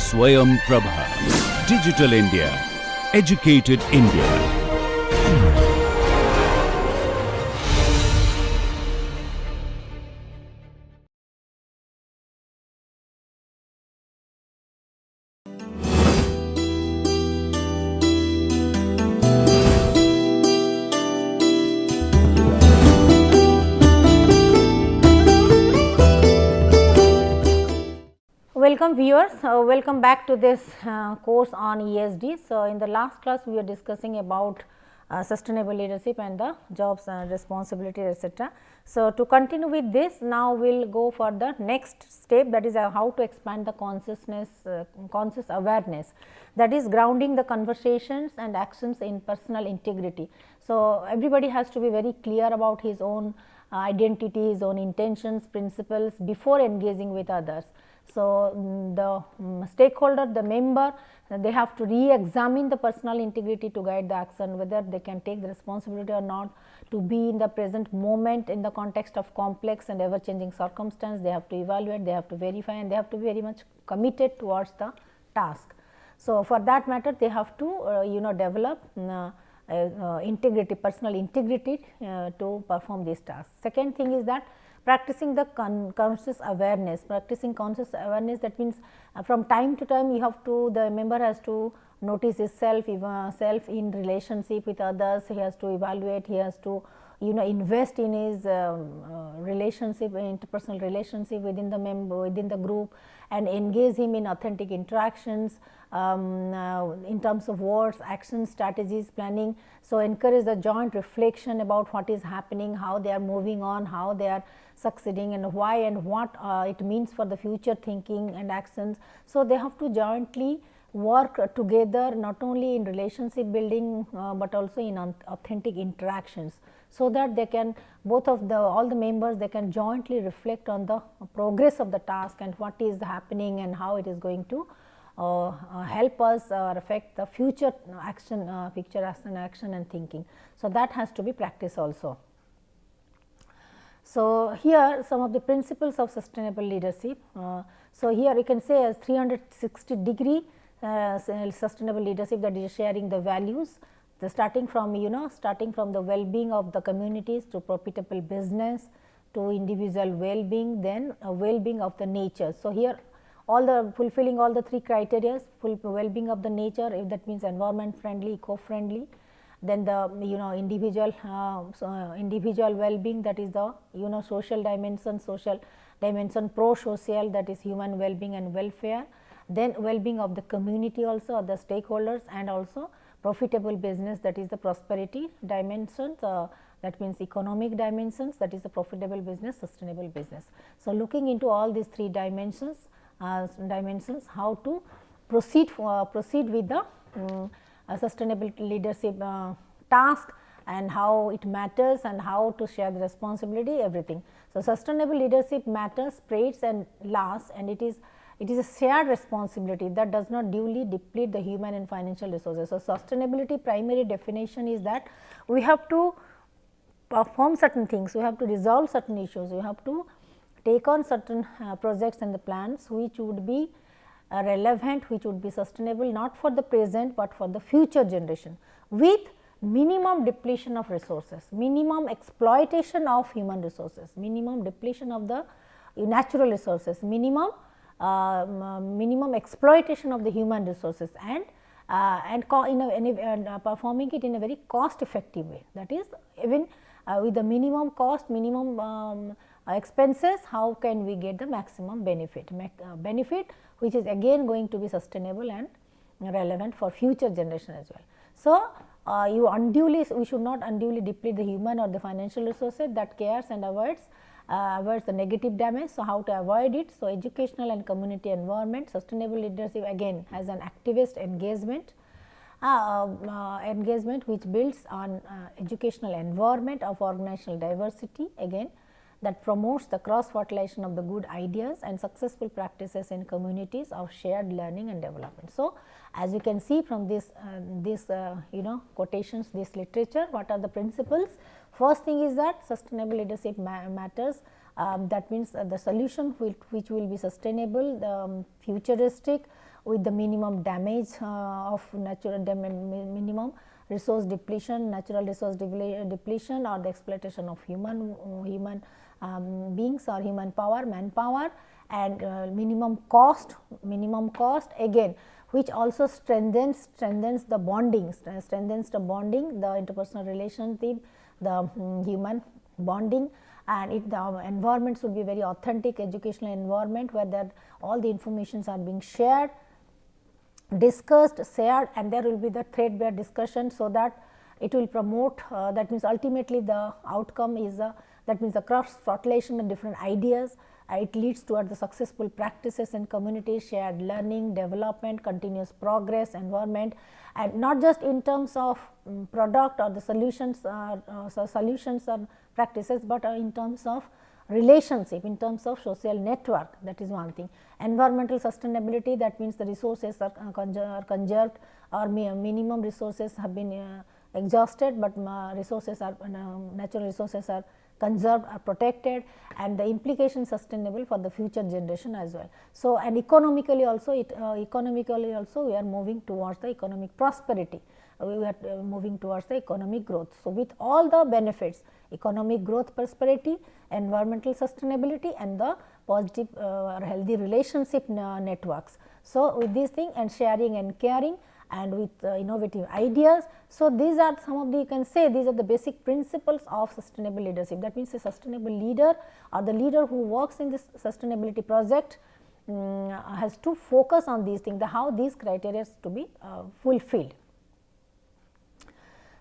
Swayam Prabha. Digital India. Educated India. Welcome viewers, welcome back to this course on ESD. So, in the last class we were discussing about sustainable leadership and the jobs and responsibilities, etc. So, to continue with this, now we will go for the next step, that is how to expand the consciousness, conscious awareness, that is grounding the conversations and actions in personal integrity. So, everybody has to be very clear about his own identity, his own intentions, principles before engaging with others. So, the stakeholder, the member, they have to re-examine the personal integrity to guide the action, whether they can take the responsibility or not, to be in the present moment in the context of complex and ever changing circumstance. They have to evaluate, they have to verify, and they have to be very much committed towards the task. So, for that matter they have to develop integrity, personal integrity to perform these tasks. Second thing is that practicing the conscious awareness. Practicing conscious awareness, that means from time to time you have to, the member has to notice his self in relationship with others, he has to evaluate, he has to invest in his relationship, interpersonal relationship within the member, within the group, and engage him in authentic interactions in terms of words, actions, strategies, planning. So, encourage the joint reflection about what is happening, how they are moving on, how they are succeeding, and why and what it means for the future thinking and actions. So, they have to jointly work together, not only in relationship building, but also in authentic interactions, so that they can, both of all the members, they can jointly reflect on the progress of the task and what is happening and how it is going to help us or affect the future action, action and thinking. So, that has to be practiced also. So, here some of the principles of sustainable leadership. So, here you can say as 360-degree sustainable leadership, that is sharing the values, starting from the well-being of the communities to profitable business to individual well-being, then well-being of the nature. So, here all the fulfilling all the three criteria, well-being of the nature, if that means environment friendly, eco-friendly, then the individual individual well-being, that is the social dimension, pro-social, that is human well-being and welfare, then well-being of the community also, of the stakeholders, and also profitable business, that is the prosperity dimensions, that means economic dimensions, that is the profitable business, sustainable business. So, looking into all these three dimensions, how to proceed with the sustainable leadership task, and how it matters, and how to share the responsibility, everything. So, sustainable leadership matters, spreads and lasts, and it is a shared responsibility that does not duly deplete the human and financial resources. So, sustainability primary definition is that we have to perform certain things, we have to resolve certain issues, we have to take on certain projects and the plans which would be relevant, which would be sustainable, not for the present, but for the future generation, with minimum depletion of resources, minimum exploitation of human resources, minimum depletion of the natural resources, minimum exploitation of the human resources, and performing it in a very cost effective way, that is even with the minimum cost, minimum expenses, how can we get the maximum benefit, which is again going to be sustainable and relevant for future generation as well. So, we should not unduly deplete the human or the financial resources, that cares and avoids the negative damage. So, how to avoid it? So, educational and community environment, sustainable leadership again has an activist engagement, which builds on educational environment of organizational diversity, again that promotes the cross fertilization of the good ideas and successful practices in communities of shared learning and development. So, as you can see from this quotations, this literature, what are the principles? First thing is that sustainable leadership matters that means the solution which will be sustainable, futuristic, with the minimum damage of minimum resource depletion, natural resource depletion, or the exploitation of human beings or human power, manpower, and minimum cost again, which also strengthens the bonding, the interpersonal relationship, the human bonding, and the environment should be very authentic educational environment where all the informations are being shared, discussed, shared, and there will be the threadbare discussion, so that it will promote that means ultimately the outcome is that means the cross fertilization of different ideas. It leads toward the successful practices and community, shared learning, development, continuous progress, environment, and not just in terms of product or the solutions or practices, but in terms of relationship, in terms of social network. That is one thing. Environmental sustainability, that means the resources are conserved, or minimum resources have been exhausted, but resources are natural resources are conserved, are protected, and the implication sustainable for the future generation as well. So, and economically also we are moving towards the economic prosperity, we are moving towards the economic growth. So, with all the benefits, economic growth, prosperity, environmental sustainability, and the positive or healthy relationship networks. So, with these things and sharing and caring, and with innovative ideas. So, these are some of the, you can say, these are the basic principles of sustainable leadership. That means, a sustainable leader or the leader who works in this sustainability project has to focus on these things, how these criteria to be fulfilled.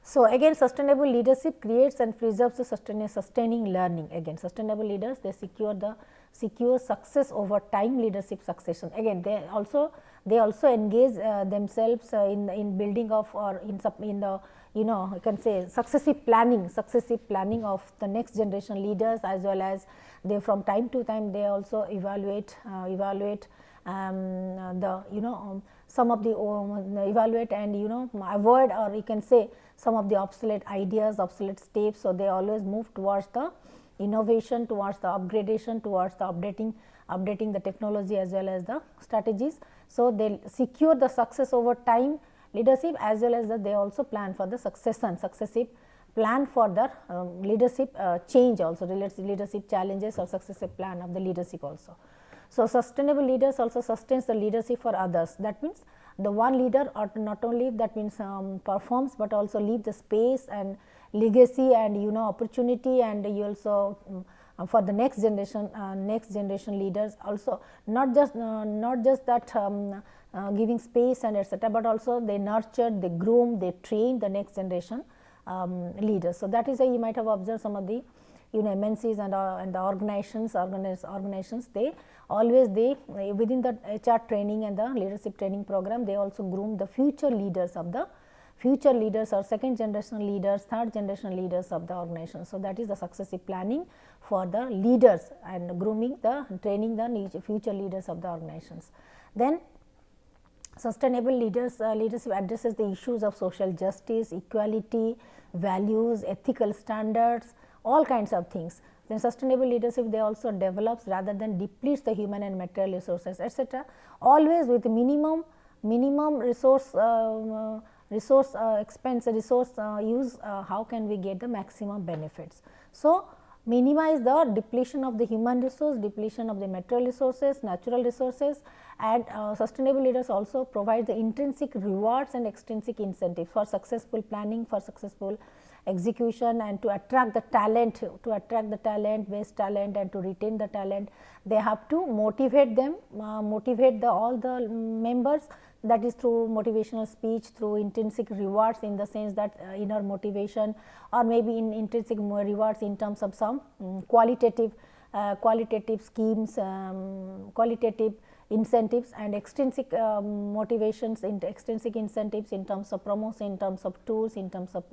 So, again sustainable leadership creates and preserves the sustaining learning. Again, sustainable leaders, they secure success over time, leadership succession. Again, they also engage themselves in building of, or in the you can say successive planning of the next generation leaders, as well as they from time to time they also evaluate the some of the evaluate and avoid, or you can say some of the obsolete ideas, obsolete steps. So, they always move towards the innovation, towards the upgradation, towards the updating the technology as well as the strategies. So, they secure the success over time leadership, as well as they also plan for the successive plan for the leadership change, also leadership challenges or successive plan of the leadership also. So, sustainable leaders also sustains the leadership for others. That means, the one leader or not only that means performs, but also leave the space and legacy and opportunity, and you also for the next generation leaders also, not just that giving space and etc., but also they nurture, they groom, they train the next generation leaders. So, that is why you might have observed some of the MNCs and the organizations, they always within the HR training and the leadership training program, they also groom the future leaders or second generation leaders, third generation leaders of the organization. So, that is the successive planning for the leaders and training the future leaders of the organizations. Then sustainable leadership addresses the issues of social justice, equality, values, ethical standards, all kinds of things. Then sustainable leadership, they also develops rather than depletes the human and material resources, etc., always with minimum resource expense, resource use, how can we get the maximum benefits. So, minimize the depletion of the human resource, depletion of the material resources, natural resources, and sustainable leaders also provide the intrinsic rewards and extrinsic incentives for successful planning, for successful execution, and to attract the talent, best talent, and to retain the talent. They have to motivate them, motivate all the members, that is through motivational speech, through intrinsic rewards, in the sense that inner motivation, or maybe in intrinsic rewards in terms of some qualitative schemes, qualitative incentives, and extrinsic motivations, extrinsic incentives in terms of promotion, in terms of tools, in terms of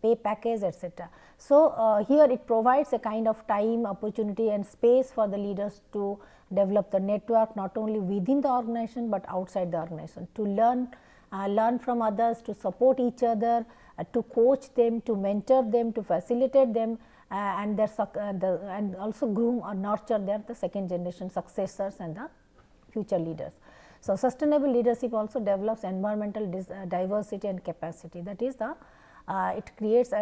pay package, etc. So, here it provides a kind of time, opportunity, and space for the leaders to develop the network, not only within the organization, but outside the organization, to learn from others, to support each other, to coach them, to mentor them, to facilitate them, and and also groom or nurture the second generation successors and the future leaders. So, sustainable leadership also develops environmental diversity and capacity, that is it creates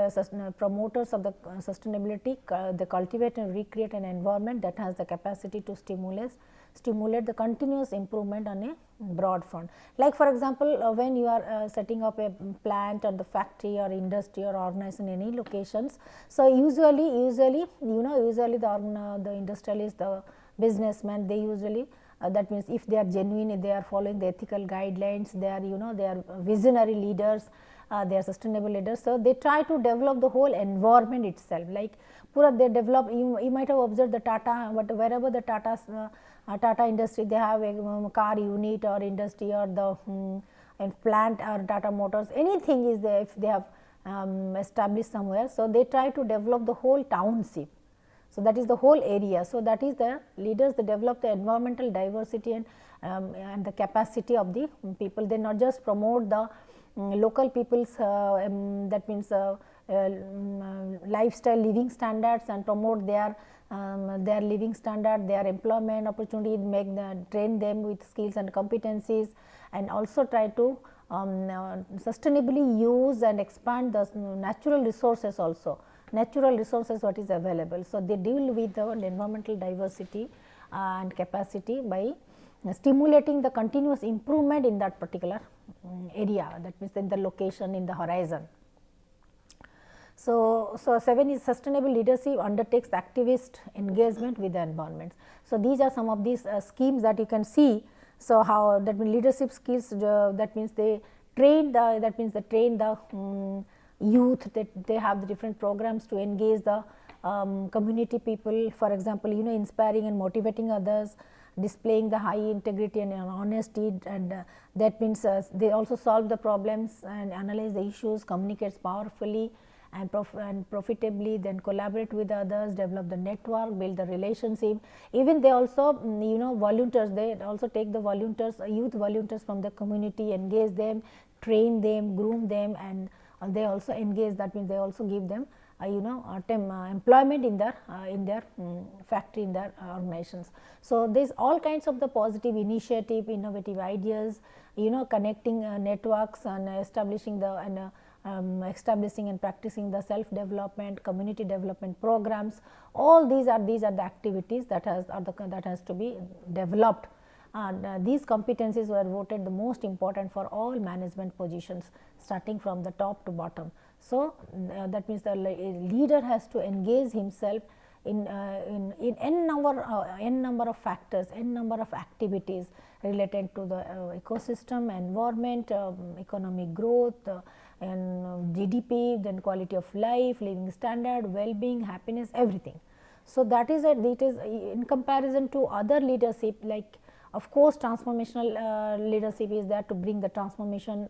promoters of the sustainability, they cultivate and recreate an environment that has the capacity to stimulate the continuous improvement on a broad front. Like for example, when you are setting up a plant or the factory or industry or organization in any locations. So, usually the industrialist, the businessman, they usually that means if they are genuine, if they are following the ethical guidelines, they are they are visionary leaders, they are sustainable leaders. So, they try to develop the whole environment itself, like pura they develop, you might have observed the Tata, but wherever the Tata industry, they have a car unit or industry or the and plant or Tata Motors, anything is there if they have established somewhere. So, they try to develop the whole township. So, that is the whole area. So, that is the leaders, they develop the environmental diversity and the capacity of the people. They not just promote the local people's that means lifestyle living standards and promote their living standard, their employment opportunity, train them with skills and competencies, and also try to sustainably use and expand the natural resources also. Natural resources what is available. So, they deal with the environmental diversity and capacity by stimulating the continuous improvement in that particular area, that means in the location, in the horizon. So, 7 is sustainable leadership undertakes activist engagement with the environment. So, these are some of these schemes that you can see. So, how that means leadership skills, that means they train the youth, that they have the different programs to engage the community people, for example, inspiring and motivating others, displaying the high integrity and honesty, and that means they also solve the problems and analyze the issues, communicates powerfully and profitably, then collaborate with others, develop the network, build the relationship. Even they also volunteers, they also take the volunteers, youth volunteers from the community, engage them, train them, groom them, and they also engage, that means they also give them employment in their factory, in their organizations. So, there is all kinds of the positive initiative, innovative ideas, connecting networks and establishing and practicing the self development, community development programs. All these are the activities that has to be developed. These competencies were voted the most important for all management positions, starting from the top to bottom. So, that means the leader has to engage himself in n number of factors, n number of activities related to the ecosystem, environment, economic growth, and GDP, then quality of life, living standard, well-being, happiness, everything. So, that is it is in comparison to other leadership, like of course, transformational leadership is there to bring the transformation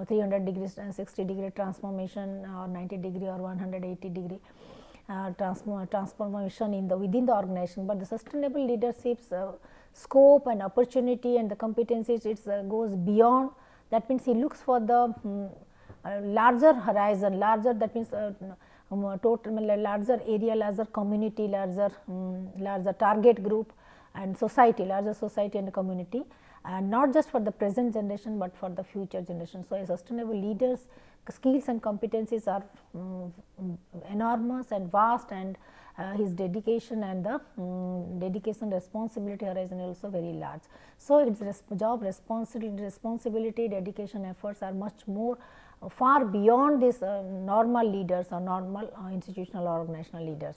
300 degrees and 60 degree transformation or 90 degree or 180 degree transformation within the organization, but the sustainable leadership's scope and opportunity and the competencies, it goes beyond. That means, he looks for the larger horizon, larger, that means total larger area, larger community, larger target group and society, larger society and community, and not just for the present generation, but for the future generation. So, a sustainable leader's skills and competencies are enormous and vast, and his dedication and the dedication responsibility horizon is also very large. So, its job responsibility, dedication, efforts are much more far beyond this normal leaders or normal institutional or organizational leaders.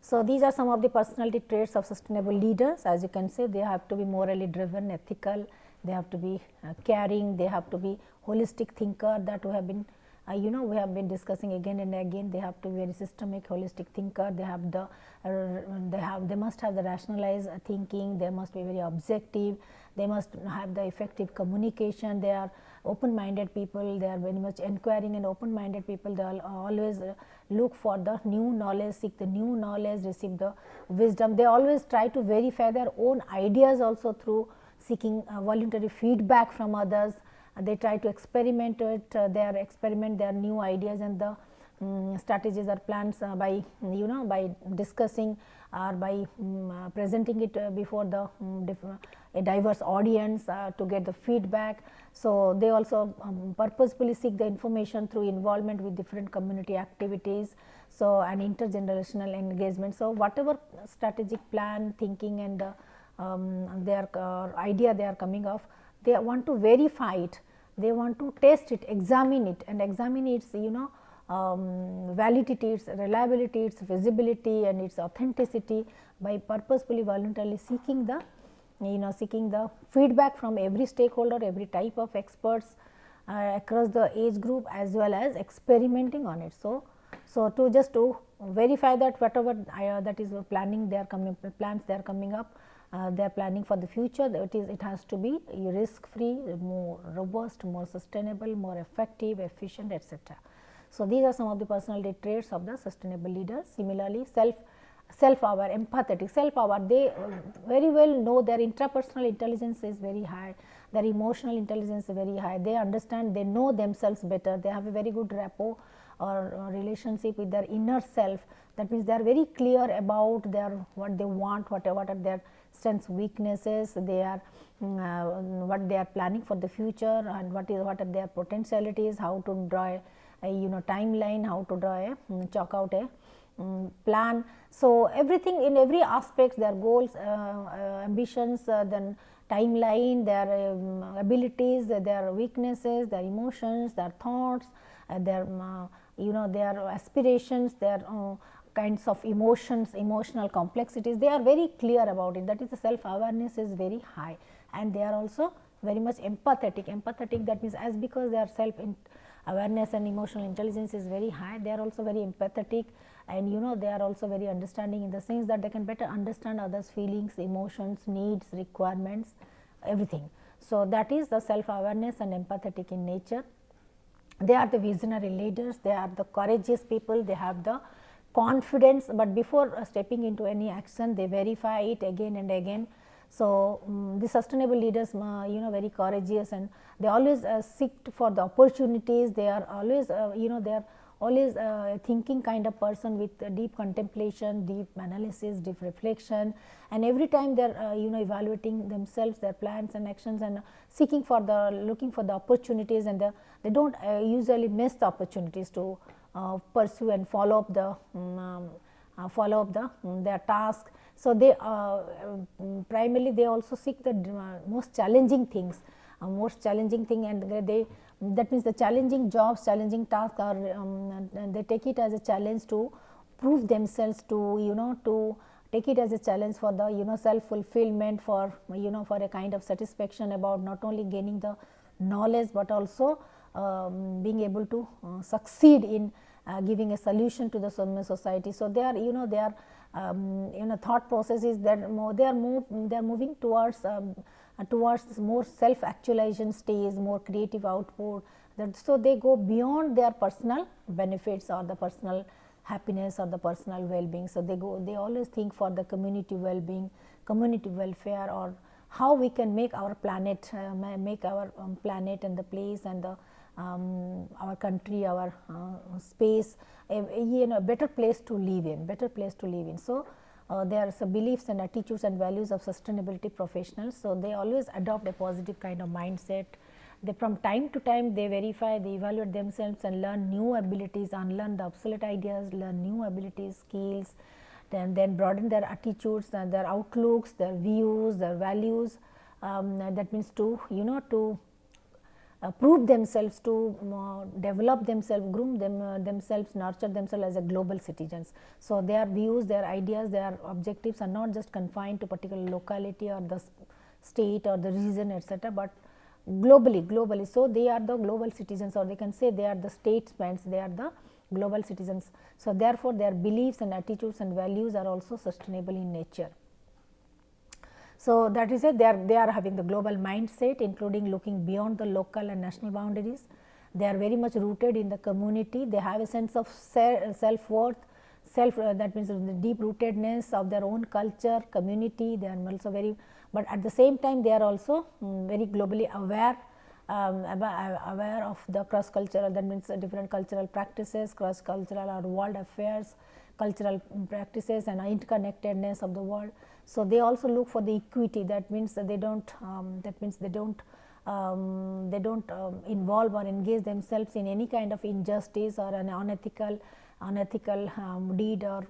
So, these are some of the personality traits of sustainable leaders. As you can say, they have to be morally driven, ethical, they have to be caring, they have to be holistic thinker, that we have been we have been discussing again and again. They have to be very systemic, holistic thinker, they have they must have the rationalized thinking, they must be very objective, they must have the effective communication, they are open minded people, they are very much inquiring and open minded people, they always look for the new knowledge, seek the new knowledge, receive the wisdom. They always try to verify their own ideas also through seeking voluntary feedback from others. They try to experiment their new ideas and the strategies or plans by by discussing or by presenting it before the a diverse audience to get the feedback. So, they also purposefully seek the information through involvement with different community activities. So, and intergenerational engagement. So, whatever strategic plan, thinking and their idea they are coming of, they want to verify it, they want to test it, examine it and examine its validity, its reliability, its feasibility and its authenticity by purposefully voluntarily seeking the seeking the feedback from every stakeholder, every type of experts across the age group as well as experimenting on it. So, to just to verify that whatever that is planning they are coming plans they are coming up, they are planning for the future, it has to be risk free, more robust, more sustainable, more effective, efficient, etc. So, these are some of the personality traits of the sustainable leaders. Similarly, self-aware, empathetic, self-aware, they very well know their intrapersonal intelligence is very high, their emotional intelligence is very high, they understand, they know themselves better, they have a very good rapport or relationship with their inner self. That means, they are very clear about their what they want, what are their strengths, weaknesses, they are what they are planning for the future and what are their potentialities, how to draw a timeline, how to draw a chalk out a plan. So, everything in every aspect, their goals, ambitions, then timeline, their abilities, their weaknesses, their emotions, their thoughts, their their aspirations, their kinds of emotions, emotional complexities, they are very clear about it. That is, the self awareness is very high and they are also very much empathetic. Empathetic, that means, as because their self awareness and emotional intelligence is very high, they are also very empathetic and they are also very understanding in the sense that they can better understand others' feelings, emotions, needs, requirements, everything. So, that is the self awareness and empathetic in nature. They are the visionary leaders, they are the courageous people, they have the confidence, but before stepping into any action, they verify it again and again. So, the sustainable leaders very courageous and they always seek for the opportunities, they are always they are always thinking kind of person with deep contemplation, deep analysis, deep reflection, and every time they are evaluating themselves, their plans and actions and seeking for the looking for the opportunities, and they do not usually miss the opportunities to pursue and follow up their task. So, they primarily they also seek the most challenging things, most challenging thing, and they that means the challenging jobs, challenging tasks are they take it as a challenge to prove themselves, to to take it as a challenge for the self fulfillment, for for a kind of satisfaction about not only gaining the knowledge, but also being able to succeed in giving a solution to the society. So, they are they are thought processes that they are moving towards more self actualization stage, more creative output. So, they go beyond their personal benefits or the personal happiness or the personal well-being. So, they always think for the community well-being, community welfare, or how we can make our planet planet and the place and the our country, our space, a better place to live in, So, there are some beliefs and attitudes and values of sustainability professionals. So, they always adopt a positive kind of mindset. They from time to time they verify, they evaluate themselves and learn new abilities, unlearn the obsolete ideas, learn new abilities, skills, then broaden their attitudes and their outlooks, their views, their values. That means to to prove themselves, to develop themselves, groom themselves, nurture themselves as a global citizens. So, their views, their ideas, their objectives are not just confined to particular locality or the state or the region, etc., but globally. So, they are the global citizens, or they can say they are the statesmen, they are the global citizens. So, therefore, their beliefs and attitudes and values are also sustainable in nature. So, that is it, they are having the global mindset, including looking beyond the local and national boundaries. They are very much rooted in the community, they have a sense of self-worth, that means the deep rootedness of their own culture, community. They are also very, but at the same time they are also very globally aware, aware of the cross cultural, that means different cultural practices, cross cultural or world affairs, cultural practices and interconnectedness of the world. So they also look for the equity, that means they don't involve or engage themselves in any kind of injustice or an unethical deed or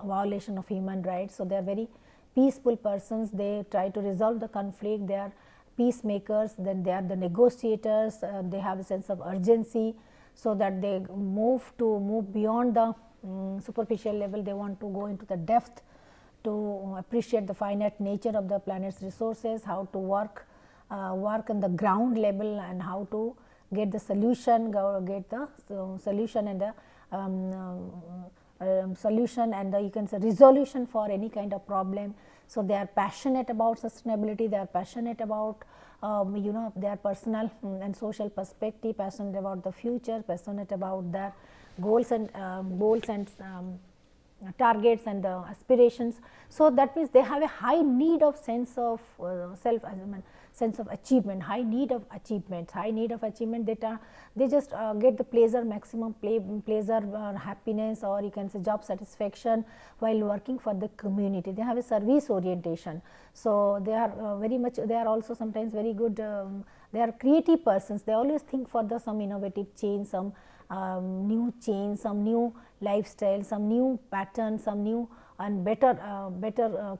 violation of human rights. So they are very peaceful persons, they try to resolve the conflict, they are peacemakers, then they are the negotiators, they have a sense of urgency, so that they move beyond the superficial level, they want to go into the depth to appreciate the finite nature of the planet's resources, how to work on the ground level and how to get the solution, solution and the solution and the, you can say, resolution for any kind of problem. So they are passionate about sustainability, they are passionate about their personal and social perspective, passionate about the future, passionate about their goals and targets and the aspirations. So that means they have a high need of sense of sense of achievement, high need of achievement. They just get the pleasure, maximum pleasure or happiness, or you can say job satisfaction while working for the community. They have a service orientation. So they are very much, they are also sometimes very good, they are creative persons, they always think for the some innovative change, some new change, some new lifestyle, some new pattern, some new and better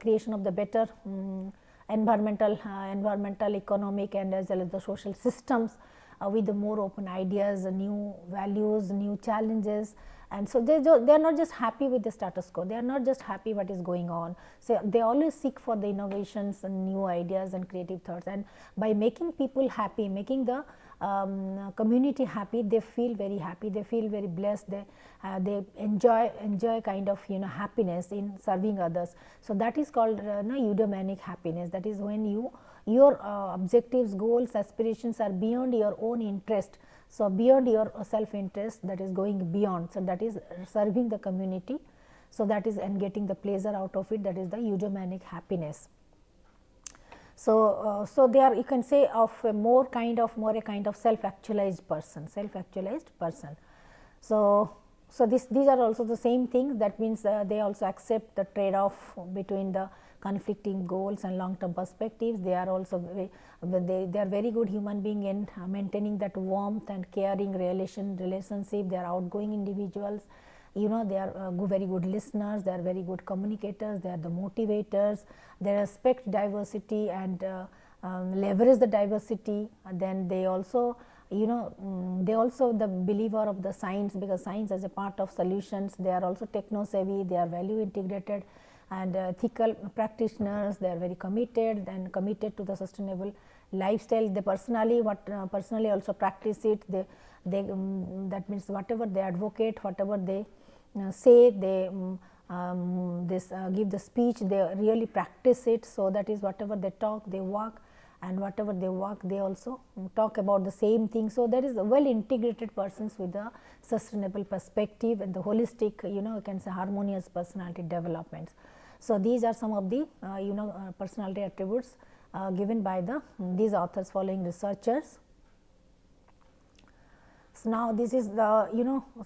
creation of the better environmental, economic and as well as the social systems with the more open ideas, new values, new challenges. And so they are not just happy with the status quo, they are not just happy what is going on. So they always seek for the innovations and new ideas and creative thoughts, and by making people happy, making the community happy, they feel very happy, they feel very blessed, they enjoy kind of happiness in serving others. So that is called eudaimonic happiness. That is when your objectives, goals, aspirations are beyond your own interest. So beyond your self interest, that is going beyond. So that is serving the community. So that is, and getting the pleasure out of it, that is the eudaimonic happiness. So they are, you can say, of a more a kind of self-actualized person. So these are also the same things. That means they also accept the trade-off between the conflicting goals and long-term perspectives. They are also they are very good human being in maintaining that warmth and caring relationship. They are outgoing individuals. They are very good listeners, they are very good communicators, they are the motivators, they respect diversity and leverage the diversity. And then they also they also the believer of the science, because science as a part of solutions. They are also techno savvy, they are value integrated and ethical practitioners. They are very committed to the sustainable lifestyle. They personally also practice it. They that means whatever they advocate, whatever they say, they give the speech, they really practice it. So that is whatever they talk, they walk, and whatever they walk, they also talk about the same thing. So there is a well integrated persons with a sustainable perspective and the holistic, you can say, harmonious personality developments. So these are some of the personality attributes given by these authors following researchers. So now this is the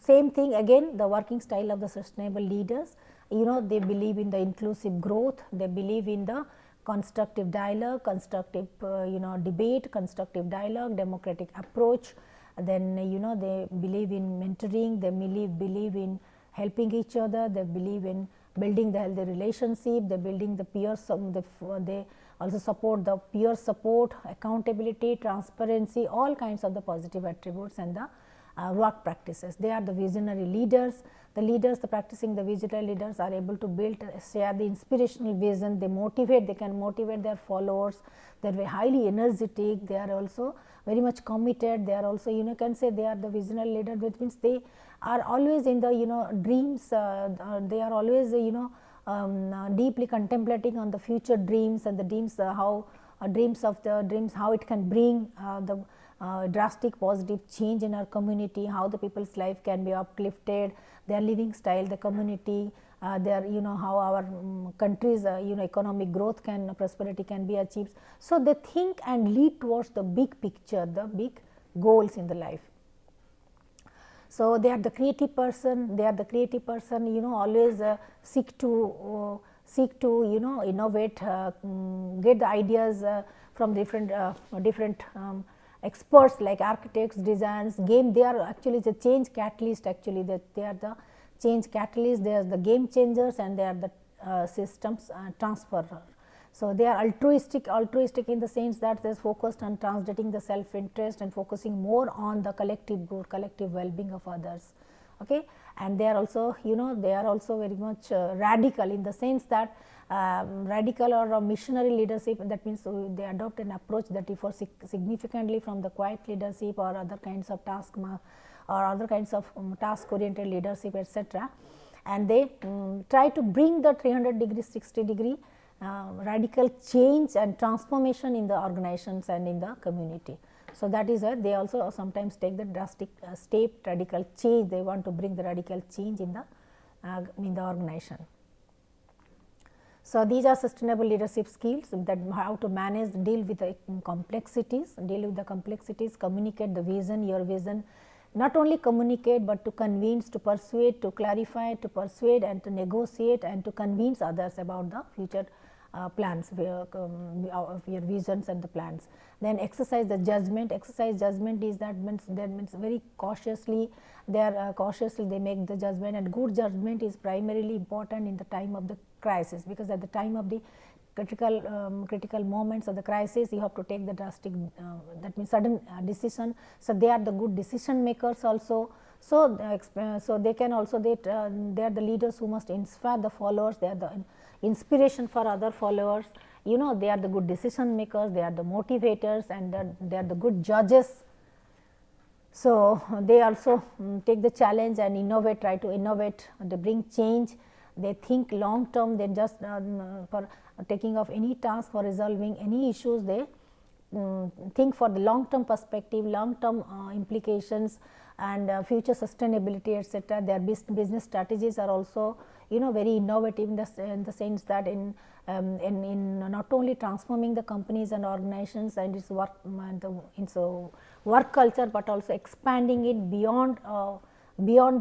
same thing again, the working style of the sustainable leaders. They believe in the inclusive growth, they believe in the constructive dialogue, constructive debate, constructive dialogue, democratic approach. Then they believe in mentoring, they believe in helping each other, they believe in building the healthy relationship, they building the peers, they also support the peer support, accountability, transparency, all kinds of the positive attributes and the work practices. They are the visionary leaders. The practicing the visionary leaders are able to share the inspirational vision. They can motivate their followers. They are very highly energetic. They are also very much committed. They are also, can say they are the visionary leader, which means they are always in the dreams. They are always deeply contemplating on the future dreams and the dreams how it can bring the drastic positive change in our community, how the people's life can be uplifted, their living style, the community, their how our country's economic growth can prosperity can be achieved. So, they think and lead towards the big picture, the big goals in the life. So, they are the creative person, always seek to innovate, get the ideas from different experts like architects, designers, game. They are actually the change catalyst, actually they are the change catalyst, they are the game changers, and they are the systems transferer. So, they are altruistic in the sense that they are focused on translating the self interest and focusing more on the collective good, collective well being of others. Okay. And they are also they are also very much radical in the sense that radical or missionary leadership, that means they adopt an approach that differs significantly from the quiet leadership or other kinds of task oriented leadership, etc. And they try to bring the 300-degree, 60-degree radical change and transformation in the organizations and in the community. So, that is why they also sometimes take the drastic step, radical change. They want to bring the radical change in the organization. So, these are sustainable leadership skills, that how to manage, deal with the complexities, communicate the vision, your vision, not only communicate, but to convince, to persuade, to clarify, to persuade and to negotiate and to convince others about the future plans, of your visions and the plans. Then exercise the judgment. Exercise judgment is that means very cautiously, they make the judgment, and good judgment is primarily important in the time of the crisis, because at the time of the critical moments of the crisis, you have to take the drastic that means sudden decision. So, they are the good decision makers also. So, they can also they are the leaders who must inspire the followers. They are the inspiration for other followers. They are the good decision makers, they are the motivators, and they are the good judges. So, they also take the challenge and innovate, try to innovate, they bring change. They think long term, they just for taking of any task, for resolving any issues, they think for the long term perspective, long term implications, and future sustainability, etc. Their business strategies are also very innovative in the sense that in not only transforming the companies and organizations and its work culture, but also expanding it beyond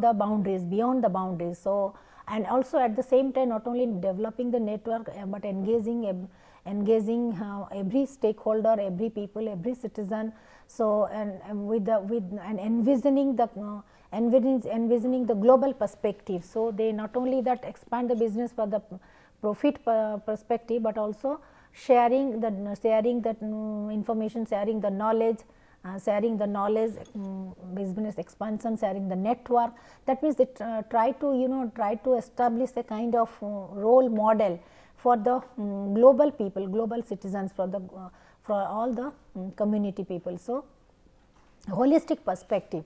the boundaries. So, and also at the same time, not only developing the network, but engaging every stakeholder, every people, every citizen. So, and envisioning the global perspective. So, they not only that expand the business for the profit perspective, but also sharing the information, sharing the knowledge, business expansion, sharing the network. That means they try to establish a kind of role model for the global people, global citizens, for all the community people. So, holistic perspective.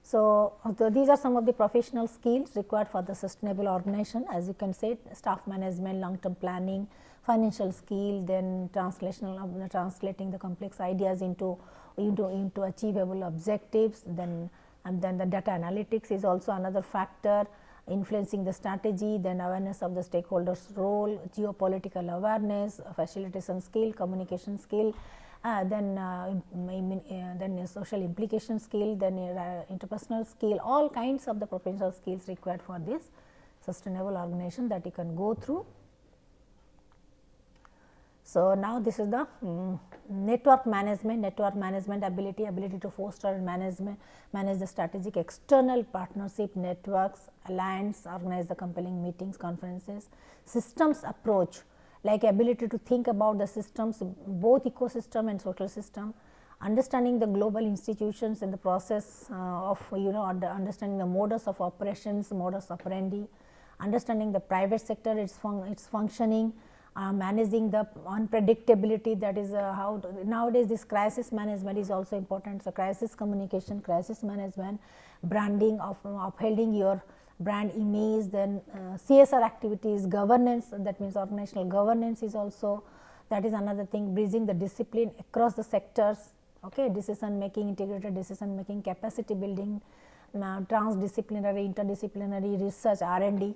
So, these are some of the professional skills required for the sustainable organization. As you can say, staff management, long term planning, financial skill, then translating the complex ideas into achievable objectives. Then the data analytics is also another factor, influencing the strategy, then awareness of the stakeholders' role, geopolitical awareness, facilitation skill, communication skill, then social implication skill, then interpersonal skill, all kinds of the professional skills required for this sustainable organization that you can go through. So, now this is the network management ability to foster and manage the strategic external partnership networks, alliance, organize the compelling meetings, conferences, systems approach, like ability to think about the systems, both ecosystem and social system, understanding the global institutions in the process of understanding the modus of operations, modus operandi, understanding the private sector, its functioning, managing the unpredictability, that is how nowadays this crisis management is also important. So, crisis communication, crisis management, branding, of upholding your brand image, then CSR activities, governance, that means organizational governance is also, that is another thing, bridging the discipline across the sectors, okay, decision making, integrated decision making, capacity building, transdisciplinary, interdisciplinary research, R&D,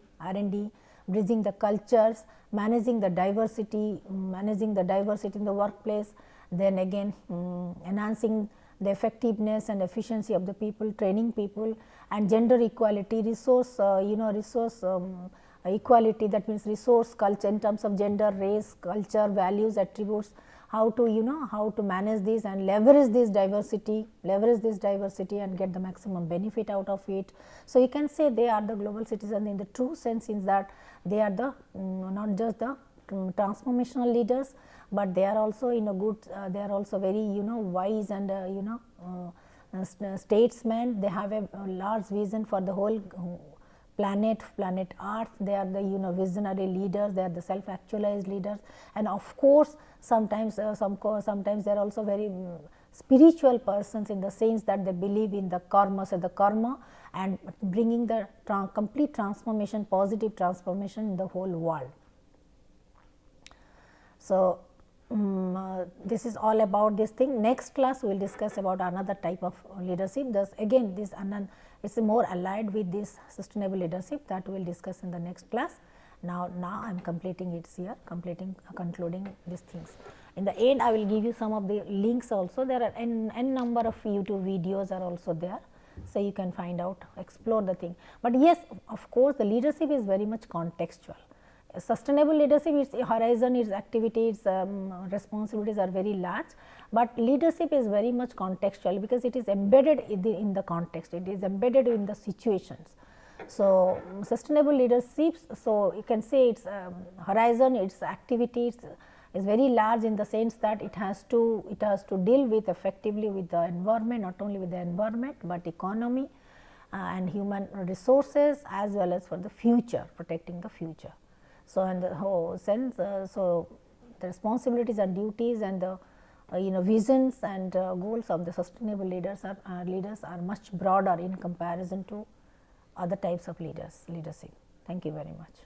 bridging the cultures, managing the diversity in the workplace, then again enhancing the effectiveness and efficiency of the people, training people, and gender equality, resource equality, that means resource culture in terms of gender, race, culture, values, attributes, how to how to manage this and leverage this diversity and get the maximum benefit out of it. So, you can say they are the global citizen in the true sense, in that they are the not just the transformational leaders, but they are also good, they are also very wise and statesmen. They have a large vision for the whole planet Earth. They are the visionary leaders, they are the self actualized leaders, and of course sometimes they are also very spiritual persons, in the sense that they believe in the karma, and bringing the complete transformation, positive transformation in the whole world. So, this is all about this thing. Next class we will discuss about another type of leadership. Thus again this it is more allied with this sustainable leadership, that we will discuss in the next class. Now I am completing it here, concluding these things. In the end I will give you some of the links also. There are n number of YouTube videos are also there. So, you can find out, explore the thing. But yes, of course, the leadership is very much contextual. Sustainable leadership, its horizon, its activities, responsibilities are very large, but leadership is very much contextual, because it is embedded in the context, it is embedded in the situations. So, sustainable leadership, so you can say its horizon, its activities is very large, in the sense that it has to deal with effectively with the environment, not only with the environment, but economy and human resources, as well as for the future, protecting the future. So, in the whole sense, so the responsibilities and duties and the visions and goals of the sustainable leaders are much broader in comparison to other types of leadership. Thank you very much.